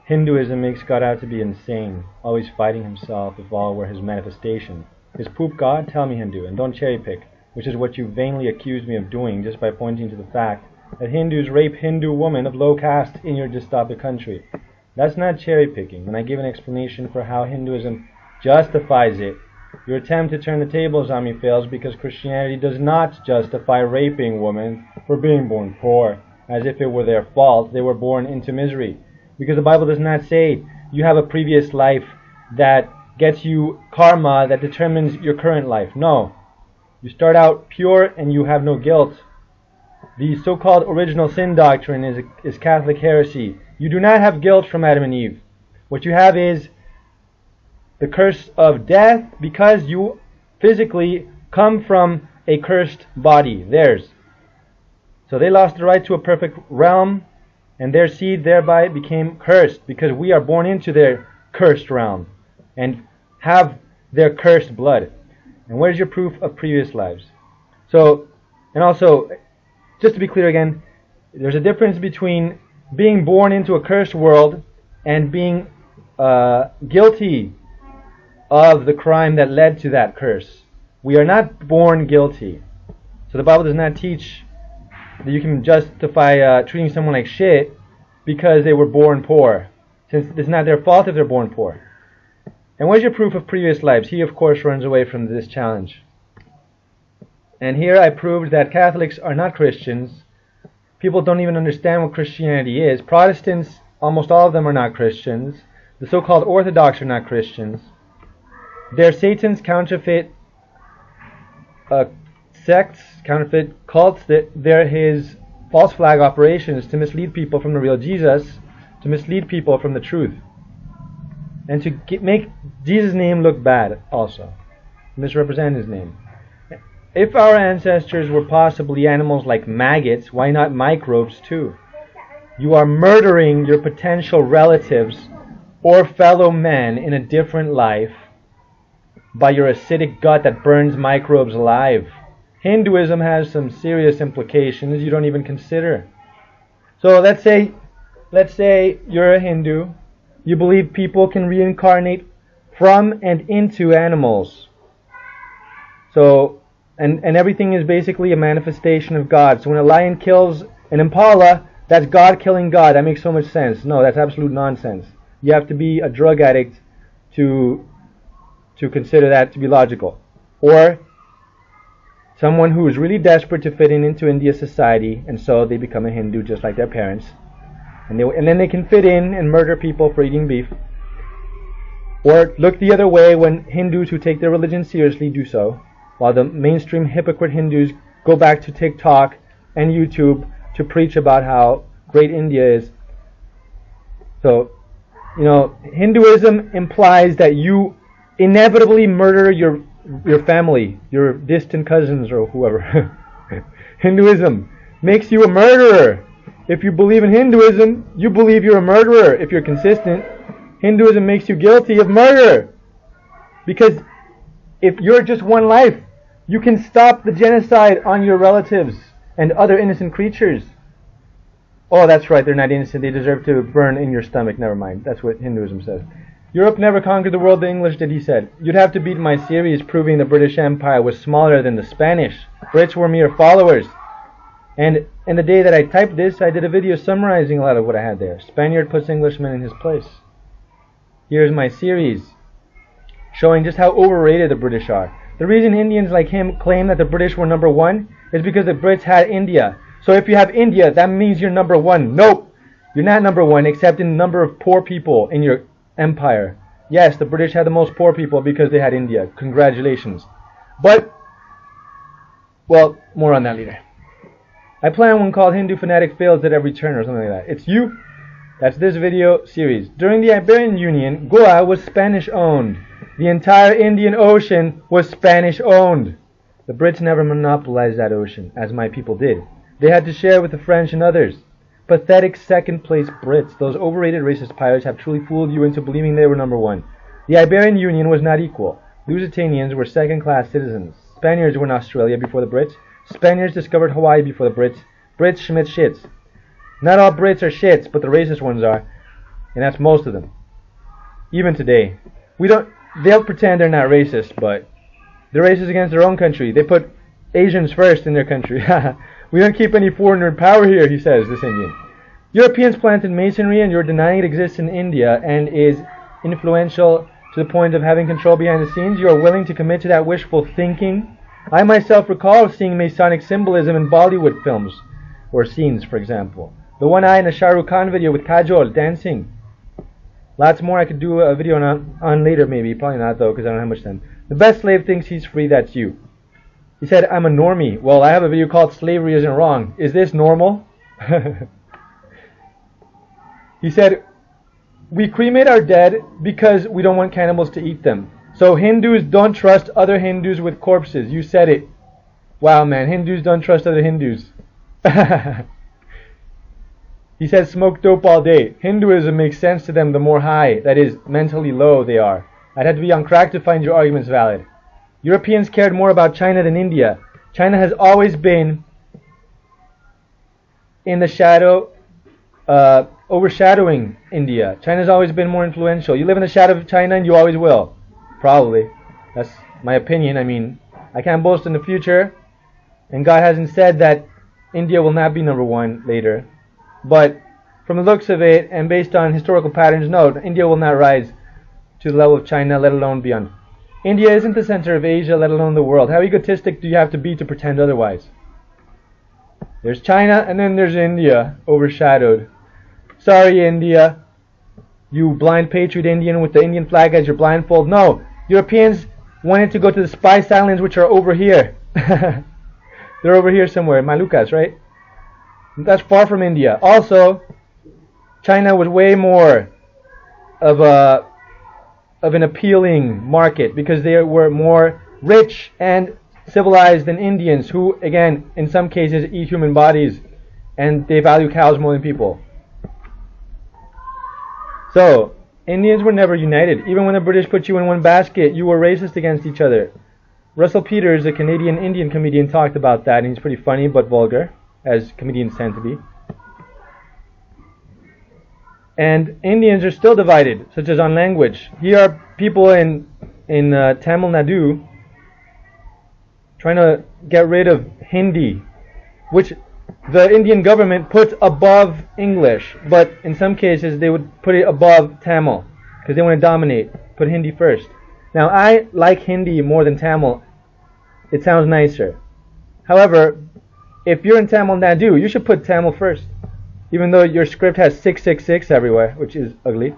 Hinduism makes God out to be insane, always fighting himself if all were his manifestation. Is poop God? Tell me, Hindu, and don't cherry pick, which is what you vainly accuse me of doing just by pointing to the fact that Hindus rape Hindu women of low caste in your dystopic country. That's not cherry picking. When I give an explanation for how Hinduism justifies it, your attempt to turn the tables on me fails because Christianity does not justify raping women for being born poor, as if it were their fault they were born into misery. Because the Bible does not say you have a previous life that gets you karma that determines your current life. No. You start out pure and you have no guilt. The so-called original sin doctrine is Catholic heresy. You do not have guilt from Adam and Eve. What you have is the curse of death because you physically come from a cursed body, theirs. So they lost the right to a perfect realm, and their seed thereby became cursed because we are born into their cursed realm and have their cursed blood. And where's your proof of previous lives? So, and also, just to be clear again, there's a difference between being born into a cursed world and being guilty of the crime that led to that curse. We are not born guilty. So the Bible does not teach that you can justify treating someone like shit because they were born poor, since it's not their fault if they're born poor. And where's your proof of previous lives? He, of course, runs away from this challenge. And here I proved that Catholics are not Christians. People don't even understand what Christianity is. Protestants, almost all of them are not Christians. The so-called Orthodox are not Christians. They're Satan's counterfeit sects, counterfeit cults. They're his false flag operations to mislead people from the real Jesus, to mislead people from the truth, and to make Jesus' name look bad also, misrepresent his name. If our ancestors were possibly animals like maggots, why not microbes too? You are murdering your potential relatives or fellow men in a different life by your acidic gut that burns microbes alive. Hinduism has some serious implications you don't even consider. So let's say you're a Hindu. You believe people can reincarnate from and into animals. So, and everything is basically a manifestation of God. So when a lion kills an impala, that's God killing God. That makes so much sense. No, that's absolute nonsense. You have to be a drug addict to consider that to be logical. Or someone who is really desperate to fit into India society, and so they become a Hindu just like their parents. And then they can fit in and murder people for eating beef. Or look the other way when Hindus who take their religion seriously do so, while the mainstream hypocrite Hindus go back to TikTok and YouTube to preach about how great India is. So, Hinduism implies that you inevitably murder your family, your distant cousins or whoever. Hinduism makes you a murderer. If you believe in Hinduism, you believe you're a murderer. If you're consistent, Hinduism makes you guilty of murder. Because if you're just one life, you can stop the genocide on your relatives and other innocent creatures. Oh, that's right, they're not innocent. They deserve to burn in your stomach. Never mind. That's what Hinduism says. Europe never conquered the world, the English did, he said. You'd have to beat my series proving the British Empire was smaller than the Spanish. Brits were mere followers. And in the day that I typed this, I did a video summarizing a lot of what I had there. Spaniard puts Englishman in his place. Here's my series showing just how overrated the British are. The reason Indians like him claim that the British were number one is because the Brits had India. So if you have India, that means you're number one. Nope. You're not number one except in the number of poor people in your empire. Yes, the British had the most poor people because they had India. Congratulations. But, well, more on that later. I plan one called Hindu Fanatic Fails at Every Turn or something like that. It's you. That's this video series. During the Iberian Union, Goa was Spanish owned. The entire Indian Ocean was Spanish owned. The Brits never monopolized that ocean, as my people did. They had to share with the French and others. Pathetic second-place Brits. Those overrated racist pirates have truly fooled you into believing they were number one. The Iberian Union was not equal. Lusitanians were second-class citizens. Spaniards were in Australia before the Brits. Spaniards discovered Hawaii before the Brits. Brits Schmidt shits. Not all Brits are shits, but the racist ones are. And that's most of them. Even today. They'll pretend they're not racist, but they're racist against their own country. They put Asians first in their country. We don't keep any foreigner power here, he says, this Indian. Europeans planted masonry and you're denying it exists in India and is influential to the point of having control behind the scenes. You are willing to commit to that wishful thinking. I myself recall seeing Masonic symbolism in Bollywood films, or scenes, for example. The one eye in a Shah Rukh Khan video with Kajol dancing. Lots more I could do a video on later, maybe. Probably not, though, because I don't have much time. The best slave thinks he's free, that's you. He said, I'm a normie. Well, I have a video called Slavery Isn't Wrong. Is this normal? He said, we cremate our dead because we don't want cannibals to eat them. So Hindus don't trust other Hindus with corpses. You said it. Wow, man. Hindus don't trust other Hindus. He said, smoke dope all day. Hinduism makes sense to them the more high, that is, mentally low they are. I'd have to be on crack to find your arguments valid. Europeans cared more about China than India. China has always been in the shadow, overshadowing India. China's always been more influential. You live in the shadow of China and you always will. Probably. That's my opinion. I mean, I can't boast in the future. And God hasn't said that India will not be number one later. But from the looks of it, and based on historical patterns, no, India will not rise to the level of China, let alone beyond. India isn't the center of Asia, let alone the world. How egotistic do you have to be to pretend otherwise? There's China, and then there's India, overshadowed. Sorry, India, you blind patriot Indian with the Indian flag as your blindfold. No, Europeans wanted to go to the Spice Islands, which are over here. They're over here somewhere, Malukas, right? That's far from India. Also, China was way more of an appealing market because they were more rich and civilized than Indians, who, again, in some cases, eat human bodies and they value cows more than people. So, Indians were never united. Even when the British put you in one basket, you were racist against each other. Russell Peters, a Canadian-Indian comedian, talked about that, and he's pretty funny but vulgar, as comedians tend to be. And Indians are still divided, such as on language. Here are people in Tamil Nadu trying to get rid of Hindi, which the Indian government puts above English, but in some cases they would put it above Tamil because they want to dominate, put Hindi first. Now, I like Hindi more than Tamil. It sounds nicer. However, if you're in Tamil Nadu, you should put Tamil first, even though your script has 666 everywhere, which is ugly.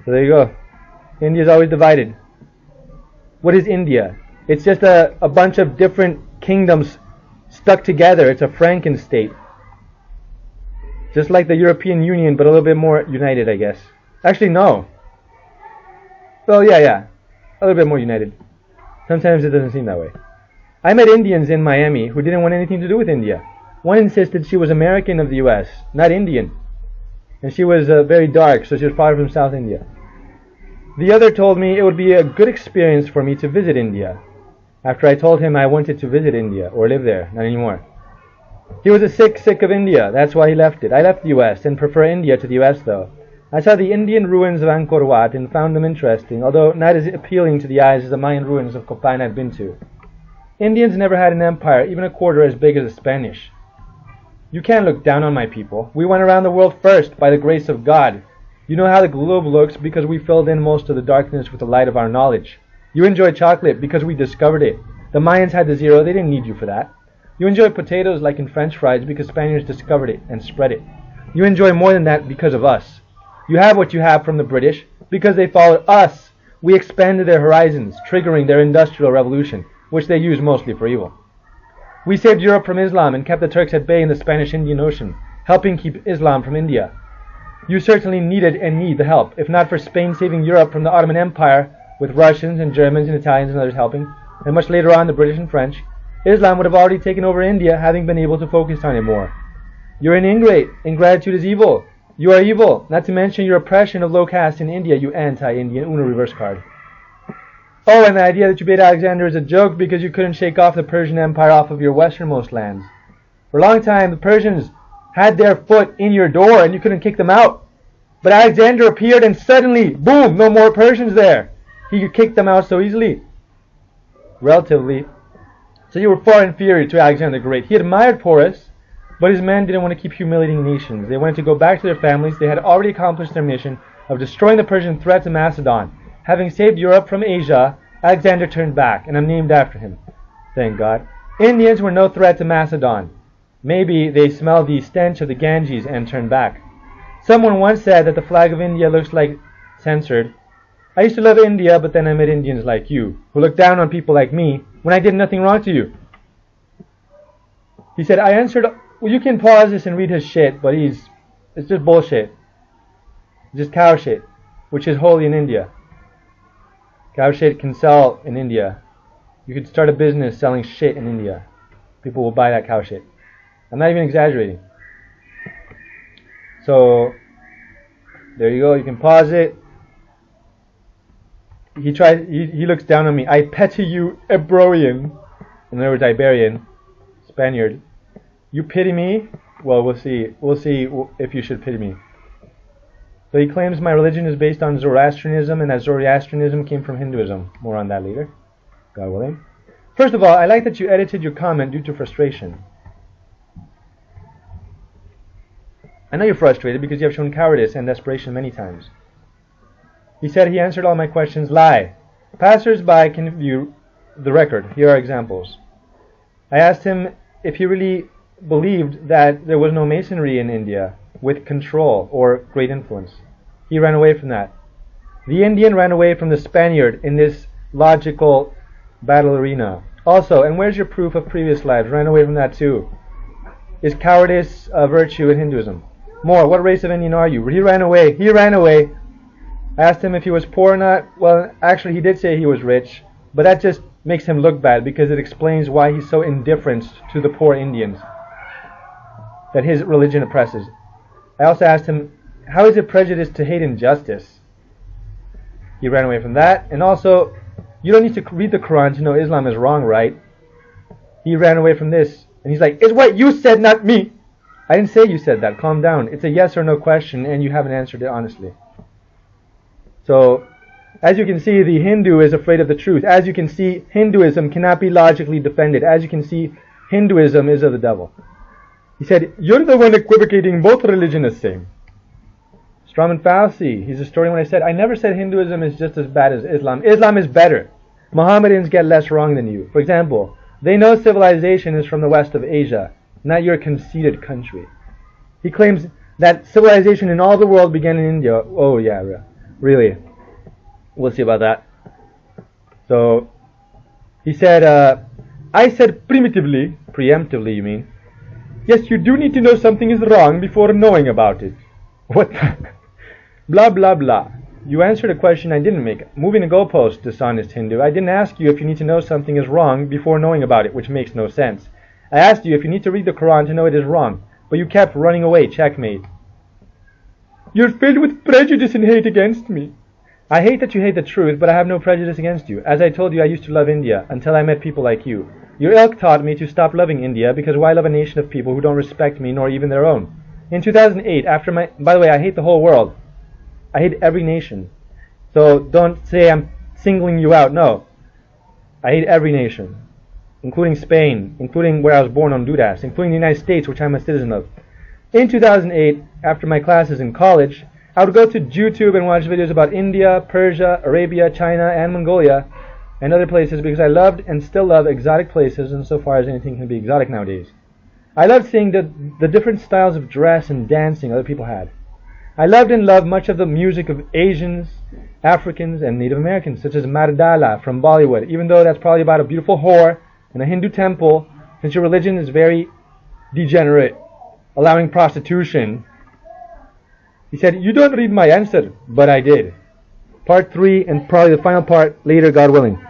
So there you go. India is always divided. What is India? It's just a bunch of different kingdoms stuck together. It's a Frankenstate. Just like the European Union, but a little bit more united, I guess. Actually, no. Well, yeah. A little bit more united. Sometimes it doesn't seem that way. I met Indians in Miami who didn't want anything to do with India. One insisted she was American of the U.S., not Indian. And she was very dark, so she was probably from South India. The other told me it would be a good experience for me to visit India. After I told him I wanted to visit India, or live there, not anymore. He was a sick of India, that's why he left it. I left the U.S. and prefer India to the U.S. though. I saw the Indian ruins of Angkor Wat and found them interesting, although not as appealing to the eyes as the Mayan ruins of Copan I'd been to. Indians never had an empire, even a quarter as big as the Spanish. You can't look down on my people. We went around the world first, by the grace of God. You know how the globe looks because we filled in most of the darkness with the light of our knowledge. You enjoy chocolate because we discovered it. The Mayans had the zero, they didn't need you for that. You enjoy potatoes like in French fries because Spaniards discovered it and spread it. You enjoy more than that because of us. You have what you have from the British because they followed us. We expanded their horizons, triggering their industrial revolution, which they used mostly for evil. We saved Europe from Islam and kept the Turks at bay in the Spanish-Indian Ocean, helping keep Islam from India. You certainly needed and need the help, if not for Spain saving Europe from the Ottoman Empire, with Russians and Germans and Italians and others helping, and much later on the British and French. Islam would have already taken over India, having been able to focus on it more. You're an ingrate. Ingratitude is evil. You are evil, not to mention your oppression of low caste in India, you anti-Indian Uno reverse card. Oh, and the idea that you beat Alexander is a joke because you couldn't shake off the Persian Empire off of your westernmost lands. For a long time, the Persians had their foot in your door and you couldn't kick them out. But Alexander appeared and suddenly, boom, no more Persians there. He could kick them out so easily. Relatively. So you were far inferior to Alexander the Great. He admired Porus, but his men didn't want to keep humiliating nations. They wanted to go back to their families. They had already accomplished their mission of destroying the Persian threat to Macedon. Having saved Europe from Asia, Alexander turned back, and I'm named after him. Thank God. Indians were no threat to Macedon. Maybe they smelled the stench of the Ganges and turned back. Someone once said that the flag of India looks like censored. I used to love India, but then I met Indians like you, who look down on people like me when I did nothing wrong to you. He said, I answered, well, you can pause this and read his shit, but it's just bullshit. It's just cow shit, which is holy in India. Cow shit can sell in India. You could start a business selling shit in India. People will buy that cow shit. I'm not even exaggerating. So, there you go. You can pause it. He looks down on me. I pity you, Ebroian. In other words, Iberian, Spaniard. You pity me? Well, we'll see. We'll see if you should pity me. So he claims my religion is based on Zoroastrianism, and that Zoroastrianism came from Hinduism. More on that later, God willing. First of all, I like that you edited your comment due to frustration. I know you're frustrated because you have shown cowardice and desperation many times. He said he answered all my questions. Lie. Passers-by can view the record. Here are examples. I asked him if he really believed that there was no masonry in India with control or great influence. He ran away from that. The Indian ran away from the Spaniard in this logical battle arena. Also, and where's your proof of previous lives? Ran away from that too. Is cowardice a virtue in Hinduism? More, what race of Indian are you? He ran away. He ran away. I asked him if he was poor or not. Well, actually he did say he was rich, but that just makes him look bad because it explains why he's so indifferent to the poor Indians that his religion oppresses. I also asked him, how is it prejudice to hate injustice? He ran away from that. And also, you don't need to read the Quran to know Islam is wrong, right? He ran away from this. And he's like, it's what you said, not me. I didn't say you said that. Calm down. It's a yes or no question, and you haven't answered it honestly. So, as you can see, the Hindu is afraid of the truth. As you can see, Hinduism cannot be logically defended. As you can see, Hinduism is of the devil. He said, you're the one equivocating both religion is same. Strawman fallacy. He's a historian when I said, I never said Hinduism is just as bad as Islam. Islam is better. Mohammedans get less wrong than you. For example, they know civilization is from the west of Asia, not your conceited country. He claims that civilization in all the world began in India. Oh yeah, really. We'll see about that. So, he said, I said primitively, preemptively you mean, yes, you do need to know something is wrong before knowing about it. What the? Blah, blah, blah. You answered a question I didn't make. Moving the goalpost, dishonest Hindu. I didn't ask you if you need to know something is wrong before knowing about it, which makes no sense. I asked you if you need to read the Quran to know it is wrong, but you kept running away. Checkmate. You're filled with prejudice and hate against me. I hate that you hate the truth, but I have no prejudice against you. As I told you, I used to love India, until I met people like you. Your ilk taught me to stop loving India, because why love a nation of people who don't respect me, nor even their own? In 2008, after my... By the way, I hate the whole world. I hate every nation. So don't say I'm singling you out. No. I hate every nation, including Spain, including where I was born, Honduras, including the United States, which I'm a citizen of. In 2008, after my classes in college, I would go to YouTube and watch videos about India, Persia, Arabia, China, and Mongolia, and other places because I loved and still love exotic places, insofar as anything can be exotic nowadays. I loved seeing the different styles of dress and dancing other people had. I loved and loved much of the music of Asians, Africans, and Native Americans, such as Mardala from Bollywood, even though that's probably about a beautiful whore in a Hindu temple, since your religion is very degenerate, allowing prostitution. He said, you don't read my answer, but I did. Part 3 and probably the final part later, God willing.